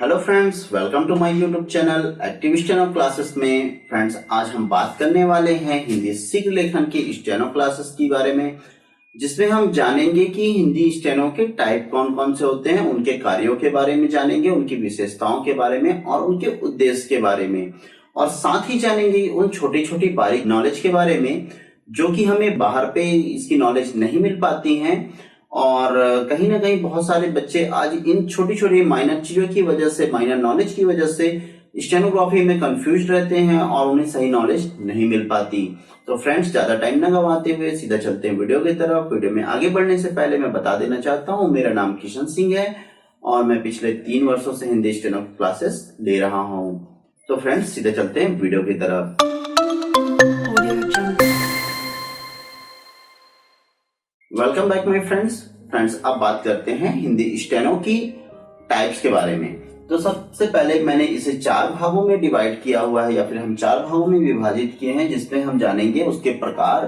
Hello friends, welcome to my YouTube channel active steno classes में। Friends, आज हम बात करने वाले हैं हिंदी शीघ्र लेखन की स्टेनो क्लासेस के बारे में, जिसमें हम जानेंगे कि हिंदी स्टेनो के टाइप कौन कौन से होते हैं, उनके कार्यों के बारे में जानेंगे, उनकी विशेषताओं के बारे में और उनके उद्देश्य के बारे में, और साथ ही जानेंगे उन छोटी छोटी बारीक नॉलेज के बारे में जो कि हमें बाहर पे इसकी नॉलेज नहीं मिल पाती हैं। और कहीं ना कहीं बहुत सारे बच्चे आज इन छोटी छोटी माइनर चीजों की वजह से, माइनर नॉलेज की वजह से स्टेनोग्राफी में कंफ्यूज रहते हैं और उन्हें सही नॉलेज नहीं मिल पाती। तो फ्रेंड्स, ज्यादा टाइम न गवाते हुए सीधा चलते हैं वीडियो की तरफ। वीडियो में आगे बढ़ने से पहले मैं बता देना चाहता हूँ, मेरा नाम किशन सिंह है और मैं पिछले 3 वर्षों से हिंदी स्टेनो क्लासेस ले रहा हूँ। तो फ्रेंड्स, सीधे चलते हैं वीडियो की तरफ। वेलकम बैक माय फ्रेंड्स, अब बात करते हैं हिंदी स्टेनो की टाइप्स के बारे में। तो सबसे पहले मैंने इसे 4 भागों में डिवाइड किया हुआ है, या फिर हम 4 भागों में विभाजित किए हैं, जिसमें हम जानेंगे उसके प्रकार,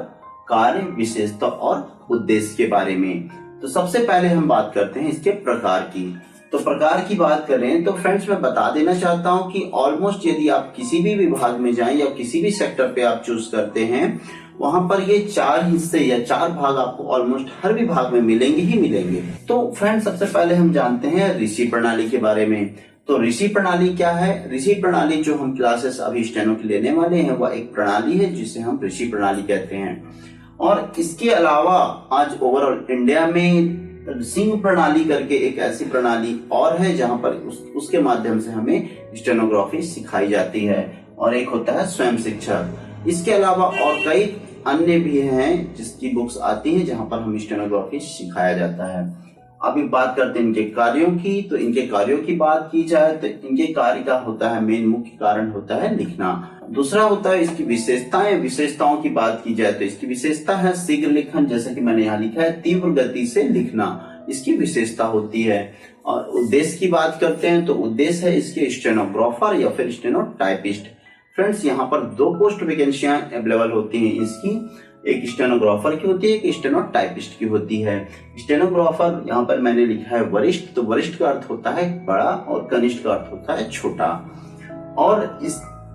कार्य, विशेषता और उद्देश्य के बारे में। तो सबसे पहले हम बात करते हैं इसके प्रकार की। तो प्रकार की बात करें तो फ्रेंड्स, मैं बता देना चाहता हूं कि ऑलमोस्ट यदि आप किसी भी विभाग में जाएं या किसी भी सेक्टर पे आप चूज करते हैं, वहां पर ये 4 हिस्से या 4 भाग आपको ऑलमोस्ट हर विभाग में मिलेंगे ही मिलेंगे। तो फ्रेंड्स, सबसे पहले हम जानते हैं ऋषि प्रणाली के बारे में। तो ऋषि प्रणाली क्या है? ऋषि प्रणाली जो हम क्लासेस अभी स्टेनो की लेने वाले हैं, वह एक प्रणाली है जिसे हम ऋषि प्रणाली कहते हैं। और इसके अलावा आज ओवरऑल इंडिया में सिंह प्रणाली करके एक ऐसी प्रणाली और है जहां पर उसके माध्यम से हमें स्टेनोग्राफी सिखाई जाती है, और एक होता है स्वयं शिक्षक। इसके अलावा और कई अन्य भी हैं जिसकी बुक्स आती हैं जहां पर हम स्टेनोग्राफी सिखाया जाता है। अभी बात करते हैं इनके कार्यों की। तो इनके कार्यों की बात की जाए तो इनके कार्य का होता है, मेन मुख्य कारण होता है लिखना। दूसरा होता है इसकी विशेषताएं। विशेषताओं की बात की जाए तो इसकी विशेषता है शीघ्र लेखन, जैसे कि मैंने यहाँ लिखा है, तीव्र गति से लिखना इसकी विशेषता होती है। और उद्देश्य की बात करते हैं तो उद्देश्य है इसके स्टेनोग्राफर या फिर स्टेनोटाइपिस्ट। फ्रेंड्स, यहाँ पर 2 पोस्ट वैकेंसियां अवेलेबल होती हैं इसकी, एक स्टेनोग्राफर की होती है, एक स्टेनोटाइपिस्ट की होती है। स्टेनोग्राफर यहाँ पर मैंने लिखा है वरिष्ठ। तो वरिष्ठ का अर्थ होता है बड़ा और कनिष्ठ का अर्थ होता है छोटा। और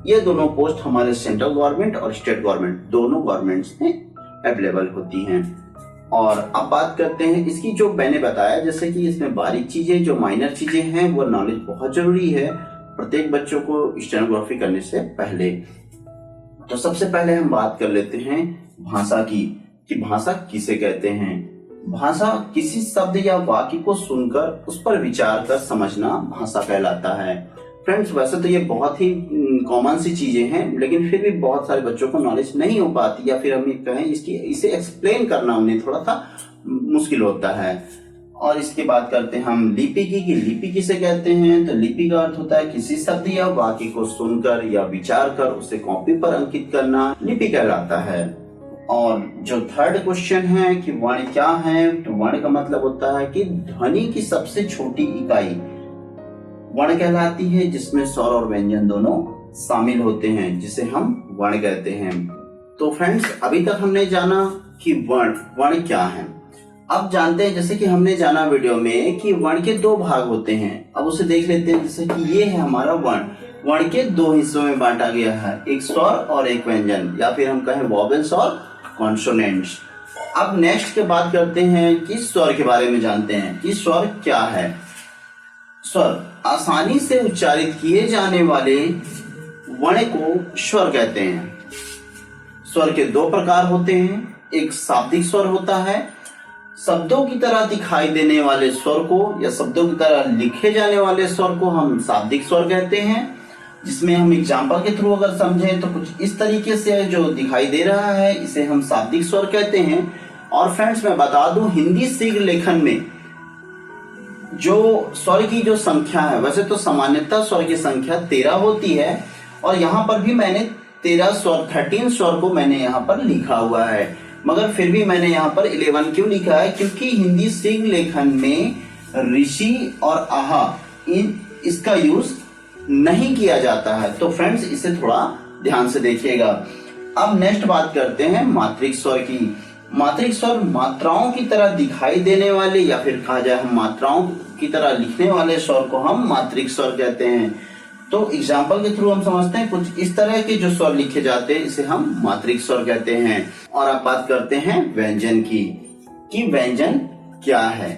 ये दोनों पोस्ट हमारे सेंट्रल गवर्नमेंट और स्टेट गवर्नमेंट दोनों गवर्नमेंट्स में अवेलेबल होती हैं। और अब बात करते हैं इसकी, जो मैंने बताया जैसे कि इसमें बारीक चीजें, जो माइनर चीजें हैं, वो नॉलेज बहुत जरूरी है प्रत्येक बच्चों को स्टेनोग्राफी करने से पहले। तो सबसे पहले हम बात कर लेते हैं भाषा की, कि भाषा किसे कहते हैं। भाषा किसी शब्द या वाक्य को सुनकर उस पर विचार कर समझना भाषा कहलाता है। फ्रेंड्स, वैसे तो ये बहुत ही कॉमन सी चीजें हैं, लेकिन फिर भी बहुत सारे बच्चों को नॉलेज नहीं हो पाती, या फिर हम कहें इसे एक्सप्लेन करना उन्हें थोड़ा सा मुश्किल होता है। और इसके बाद करते हैं हम लिपि की, कि लिपि किसे कहते हैं। तो लिपि का अर्थ होता है किसी शब्द या वाक्य को सुनकर या विचार कर उसे कॉपी पर अंकित करना लिपि कहलाता है। और जो थर्ड क्वेश्चन है कि वर्ण क्या है, तो वर्ण का मतलब होता है कि ध्वनि की सबसे छोटी इकाई वर्ण कहलाती है, जिसमें स्वर और व्यंजन दोनों शामिल होते हैं, जिसे हम वर्ण कहते हैं। तो फ्रेंड्स, अभी तक हमने जाना कि वर्ण क्या है। अब जानते हैं, जैसे कि हमने जाना वीडियो में, कि वर्ण के 2 भाग होते हैं। अब उसे देख लेते हैं। जैसे कि ये है हमारा वर्ण। वर्ण के 2 हिस्सों में बांटा गया है, एक स्वर और एक व्यंजन, या फिर हम कहें वॉवेल्स और कॉन्सोनेंट्स। अब नेक्स्ट के बात करते हैं कि स्वर के बारे में जानते हैं कि स्वर क्या है। स्वर आसानी से उच्चारित किए जाने वाले वर्ण को स्वर कहते हैं। स्वर के 2 प्रकार होते हैं, एक शाब्दिक स्वर होता है, शब्दों की तरह दिखाई देने वाले स्वर को या शब्दों की तरह लिखे जाने वाले स्वर को हम शाब्दिक स्वर कहते हैं, जिसमें हम एग्जाम्पल के थ्रू अगर समझें तो कुछ इस तरीके से जो दिखाई दे रहा है, इसे हम शाब्दिक स्वर कहते हैं। और फ्रेंड्स, मैं बता दूं, हिंदी शीघ्र लेखन में जो स्वर की जो संख्या है, वैसे तो सामान्यतः स्वर की संख्या 13 होती है, और यहाँ पर भी मैंने 13 स्वर को मैंने यहाँ पर लिखा हुआ है, मगर फिर भी मैंने यहाँ पर 11 क्यों लिखा है, क्योंकि हिंदी शीघ्र लेखन में ऋषि और आहा इसका यूज नहीं किया जाता है। तो फ्रेंड्स, इसे थोड़ा ध्यान से देखिएगा। अब नेक्स्ट बात करते हैं मात्रिक स्वर की। मात्रिक स्वर मात्राओं की तरह दिखाई देने वाले या फिर कहा जाए हम मात्राओं की तरह लिखने वाले स्वर को हम मात्रिक स्वर कहते हैं। तो एग्जाम्पल के थ्रू हम समझते हैं कुछ इस तरह के जो स्वर लिखे जाते हैं इसे हम मात्रिक स्वर कहते हैं। और अब बात करते हैं व्यंजन की कि व्यंजन क्या है।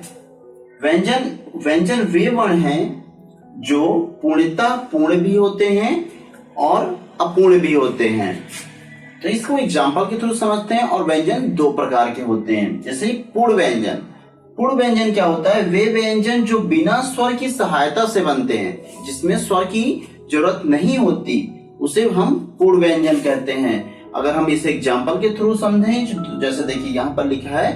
व्यंजन वे वर्ण हैं जो पूर्णतः पूर्ण भी होते हैं और अपूर्ण भी होते हैं। तो इसको एग्जाम्पल के थ्रू समझते हैं। और व्यंजन दो प्रकार के होते हैं, जैसे पूर्ण व्यंजन। पूर्ण व्यंजन क्या होता है? वे व्यंजन जो बिना स्वर की सहायता से बनते हैं, जिसमें स्वर की जरूरत नहीं होती, उसे हम पूर्ण व्यंजन कहते हैं। अगर हम इसे एग्जाम्पल के थ्रू समझें, जैसे देखिए यहाँ पर लिखा है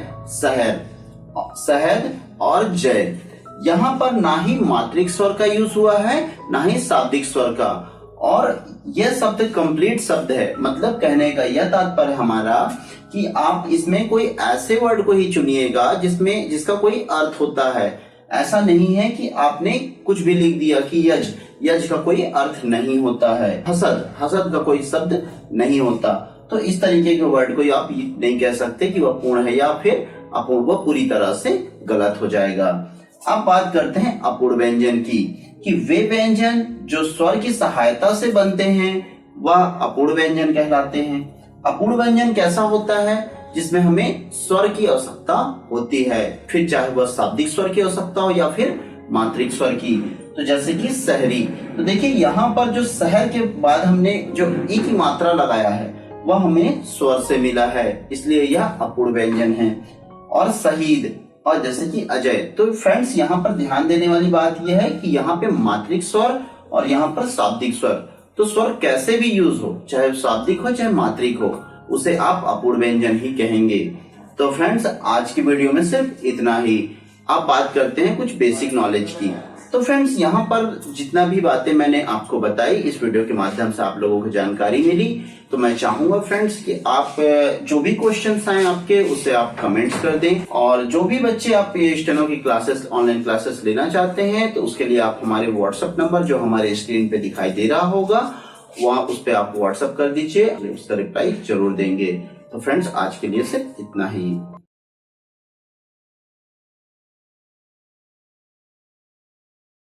शहद और जय। यहाँ पर ना ही मात्रिक स्वर का यूज हुआ है ना ही शाब्दिक स्वर का, और यह शब्द कंप्लीट शब्द है। मतलब कहने का यह तात्पर्य हमारा कि आप इसमें कोई ऐसे वर्ड को ही चुनिएगा जिसका कोई अर्थ होता है। ऐसा नहीं है कि आपने कुछ भी लिख दिया कि यज का कोई अर्थ नहीं होता है, हसद का कोई शब्द नहीं होता। तो इस तरीके के वर्ड को आप नहीं कह सकते कि वह पूर्ण है या फिर अपूर्ण, वह पूरी तरह से गलत हो जाएगा। अब बात करते हैं अपूर्ण व्यंजन की कि वे व्यंजन जो स्वर की सहायता से बनते हैं वह अपूर्ण व्यंजन कहलाते हैं। अपूर्ण व्यंजन कैसा होता है? जिसमें हमें स्वर की आवश्यकता होती है, फिर चाहे वह शाब्दिक स्वर की आवश्यकता हो या फिर मात्रिक स्वर की। तो जैसे कि शहरी, तो देखिए यहाँ पर जो शहर के बाद हमने जो ई की मात्रा लगाया है वह हमें स्वर से मिला है, इसलिए यह अपूर्ण व्यंजन है। और शहीद और जैसे कि अजय। तो फ्रेंड्स यहाँ पर ध्यान देने वाली बात यह है कि यहाँ पे मात्रिक स्वर और यहाँ पर शाब्दिक स्वर, तो स्वर कैसे भी यूज हो, चाहे शाब्दिक हो चाहे मात्रिक हो, उसे आप अपूर्ण व्यंजन ही कहेंगे। तो फ्रेंड्स आज की वीडियो में सिर्फ इतना ही। अब बात करते हैं कुछ बेसिक नॉलेज की। तो फ्रेंड्स यहाँ पर जितना भी बातें मैंने आपको बताई, इस वीडियो के माध्यम से आप लोगों को जानकारी मिली। तो मैं चाहूंगा फ्रेंड्स कि आप जो भी क्वेश्चंस आए आपके, उसे आप कमेंट्स कर दें। और जो भी बच्चे आप स्टेनो की क्लासेस, ऑनलाइन क्लासेस लेना चाहते हैं, तो उसके लिए आप हमारे व्हाट्सएप नंबर जो हमारे स्क्रीन पे दिखाई दे रहा होगा, वहाँ उस पर आप व्हाट्सएप कर दीजिए, उसका रिप्लाई जरूर देंगे। तो फ्रेंड्स आज के लिए सिर्फ इतना ही।